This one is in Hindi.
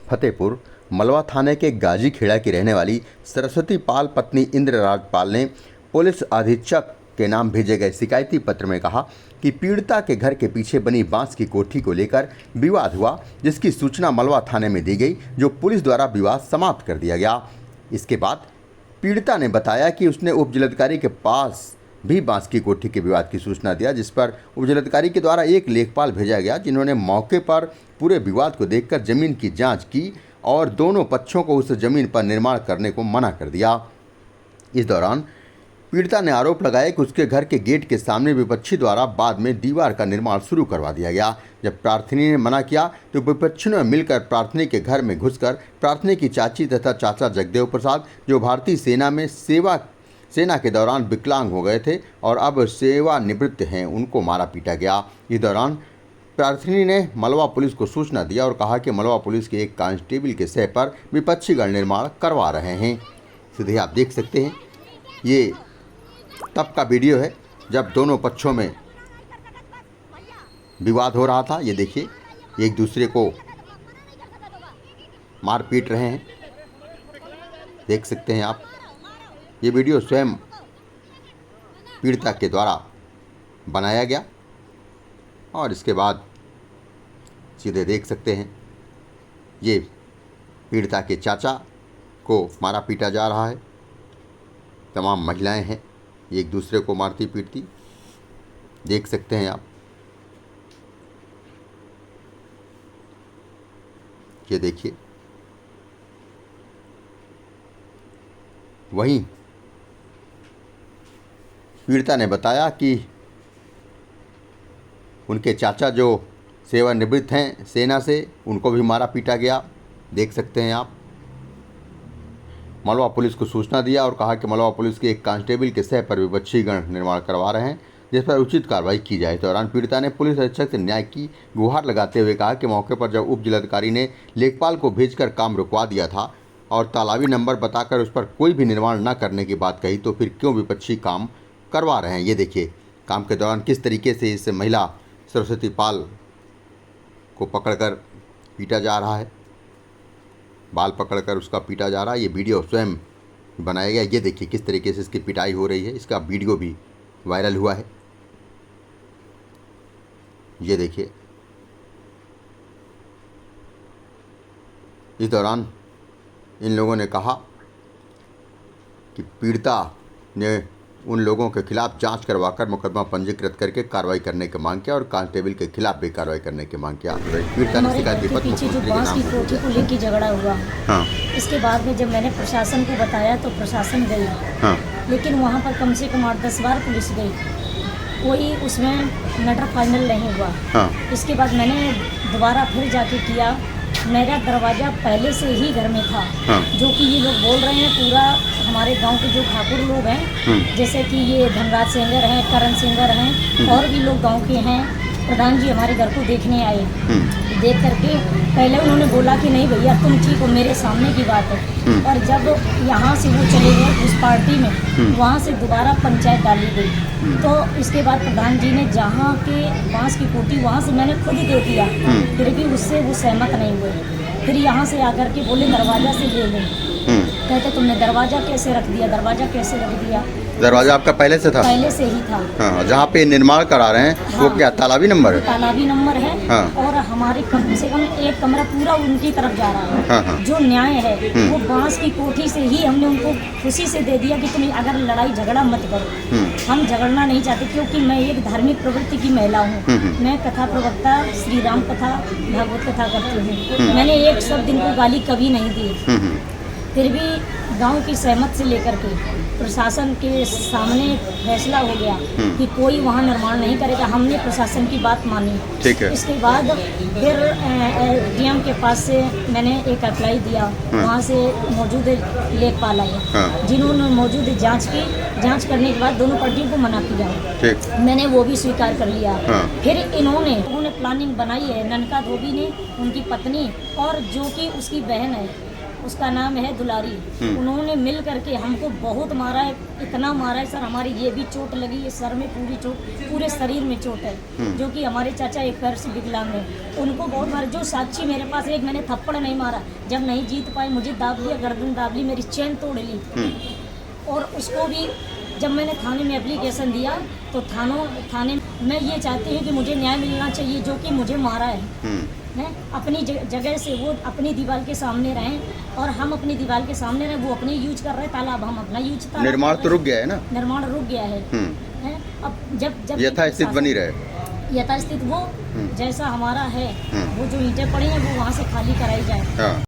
फतेहपुर मलवा थाने के गाजी खेड़ा की रहने वाली सरस्वती पाल पत्नी इंद्रराज पाल ने पुलिस अधीक्षक के नाम भेजे गए शिकायती पत्र में कहा कि पीड़िता के घर के पीछे बनी बांस की कोठी को लेकर विवाद हुआ, जिसकी सूचना मलवा थाने में दी गई, जो पुलिस द्वारा विवाद समाप्त कर दिया गया। इसके बाद पीड़िता ने बताया कि उसने उप जिलाधिकारी के पास भी बांस की कोठी के विवाद की सूचना दिया, जिस पर उप जिलाधिकारी के द्वारा एक लेखपाल भेजा गया, जिन्होंने मौके पर पूरे विवाद को देखकर जमीन की जांच की और दोनों पक्षों को उस जमीन पर निर्माण करने को मना कर दिया। इस दौरान पीड़िता ने आरोप लगाया कि उसके घर के गेट के सामने विपक्षी द्वारा बाद में दीवार का निर्माण शुरू करवा दिया गया। जब प्रार्थनी ने मना किया तो विपक्षियों ने मिलकर प्रार्थनी के घर में घुसकर प्रार्थनी की चाची तथा चाचा जगदेव प्रसाद, जो भारतीय सेना में सेना के दौरान विकलांग हो गए थे और अब सेवानिवृत्त हैं, उनको मारा पीटा गया। इस दौरान प्रार्थनी ने मलवा पुलिस को सूचना दिया और कहा कि मलवा पुलिस के एक कांस्टेबल के सह पर विपक्षी गण निर्माण करवा रहे हैं। सीधे आप देख सकते हैं, ये तब का वीडियो है जब दोनों पक्षों में विवाद हो रहा था। ये देखिए, एक दूसरे को मार पीट रहे हैं, देख सकते हैं आप। ये वीडियो स्वयं पीड़िता के द्वारा बनाया गया और इसके बाद सीधे देख सकते हैं, ये पीड़िता के चाचा को मारा पीटा जा रहा है। तमाम महिलाएं हैं, एक दूसरे को मारती पीटती, देख सकते हैं आप। ये देखिए, वहीं पीड़िता ने बताया कि उनके चाचा जो सेवानिवृत्त हैं सेना से, उनको भी मारा पीटा गया, देख सकते हैं आप। मलवा पुलिस को सूचना दिया और कहा कि मलवा पुलिस के एक कांस्टेबल के सह पर विपक्षी गण निर्माण करवा रहे हैं, जिस पर उचित कार्रवाई की जाए। इस दौरान पीड़िता ने पुलिस अधीक्षक से न्याय की गुहार लगाते हुए कहा कि मौके पर जब उप जिलाधिकारी ने लेखपाल को भेजकर काम रुकवा दिया था और तालाबी नंबर बताकर उस पर कोई भी निर्माण न करने की बात कही, तो फिर क्यों विपक्षी काम करवा रहे हैं। ये देखिए, काम के दौरान किस तरीके से इस महिला सरस्वती पाल को पकड़कर पीटा जा रहा है, बाल पकड़कर उसका पीटा जा रहा है। ये वीडियो स्वयं बनाया गया। ये देखिए किस तरीके से इसकी पिटाई हो रही है, इसका वीडियो भी वायरल हुआ है। ये देखिए, इस दौरान इन लोगों ने कहा कि पीड़िता ने उन लोगों के खिलाफ जांच करवाकर मुकदमा पंजीकृत करके कार्रवाई करने की मांग किया और कांस्टेबल के खिलाफ भी कार्रवाई करने की मांग किया। पीड़िता ने शिकायत दी पत्र मुख्यमंत्री के नाम की कोठी को लेकर झगड़ा हुआ। हाँ। इसके बाद में जब मैंने प्रशासन को बताया तो प्रशासन गई। हाँ। लेकिन वहाँ पर कम से कम 8-10 बार पुलिस गई, कोई उसमें मैटर फाइनल नहीं हुआ। हाँ। इसके बाद मैंने दोबारा फिर जाके किया। मेरा दरवाज़ा पहले से ही घर में था। हाँ। जो कि ये लोग बोल रहे हैं, पूरा हमारे गांव के जो ठाकुर लोग हैं, जैसे कि ये धनराज सेंगर हैं, करण सेंगर हैं, और भी लोग गांव के हैं, प्रधान जी हमारे घर को देखने आए। देख करके पहले उन्होंने बोला कि नहीं भैया तुम ठीक हो, मेरे सामने की बात है। और जब यहाँ से वो चले गए उस पार्टी में, वहाँ से दोबारा पंचायत डाली गई। तो इसके बाद प्रधान जी ने जहाँ के बांस की कोठी, वहाँ से मैंने खुद दे दिया, फिर भी उससे वो सहमत नहीं हुए। फिर यहाँ से आकर के बोले दरवाज़ा से ले लें। कहते तुमने दरवाज़ा कैसे रख दिया, दरवाज़ा कैसे रख दिया। दरवाजा आपका पहले से था? पहले से ही था। हाँ, जहाँ पे निर्माण करा रहे हैं। हाँ, वो क्या तालाबी नंबर है? तालाबी नंबर है। हाँ, और हमारे कम से कम एक कमरा पूरा उनकी तरफ जा रहा है। हाँ, हाँ, जो न्याय है वो बांस की कोठी से ही हमने उनको खुशी से दे दिया कि तुम अगर लड़ाई झगड़ा मत करो। हम झगड़ना नहीं चाहते, क्योंकि मैं एक धार्मिक प्रवृत्ति की महिला हूँ। मैं कथा प्रवक्ता, श्री राम कथा, भागवत कथा करती हूँ। मैंने एक शब्द इनको गाली कभी नहीं दी। फिर भी गांव की सहमत से लेकर के प्रशासन के सामने फैसला हो गया कि कोई वहां निर्माण नहीं करेगा। हमने प्रशासन की बात मानी। ठीक है। इसके बाद फिर डीएम के पास से मैंने एक अप्लाई दिया। वहां से मौजूद लेखपाल आए, जिन्होंने मौजूद जांच की। जांच करने के बाद दोनों पार्टियों को मना किया। मैंने वो भी स्वीकार कर लिया। फिर इन्होंने प्लानिंग बनाई है, ननका धोबी ने, उनकी पत्नी और जो कि उसकी बहन है, उसका नाम है दुलारी। उन्होंने मिल करके हमको बहुत मारा है, इतना मारा है सर, हमारी ये भी चोट लगी है, सर में पूरी चोट, पूरे शरीर में चोट है। जो कि हमारे चाचा एक पैर से विकलांग है, उनको बहुत मारा। जो साक्षी मेरे पास, एक मैंने थप्पड़ नहीं मारा, जब नहीं जीत पाए मुझे दाब लिया, गर्दन दाब ली, मेरी चेन तोड़ ली। और उसको भी जब मैंने थाने में एप्लीकेशन दिया तो थाने मैं ये चाहती हूँ कि मुझे न्याय मिलना चाहिए, जो कि मुझे मारा है अपनी जगह से। वो अपनी दीवार के सामने रहें और हम अपनी दीवार के सामने रहें। वो अपने यूज कर रहे हैं तालाब, हम अपना यूज। निर्माण तो रुक गया है ना? निर्माण रुक गया है। अब जब यथास्थिति बनी रहे, यथास्थिति वो जैसा हमारा है, वो जो ईंटें पड़ी हैं वो वहाँ से खाली कराई जाए।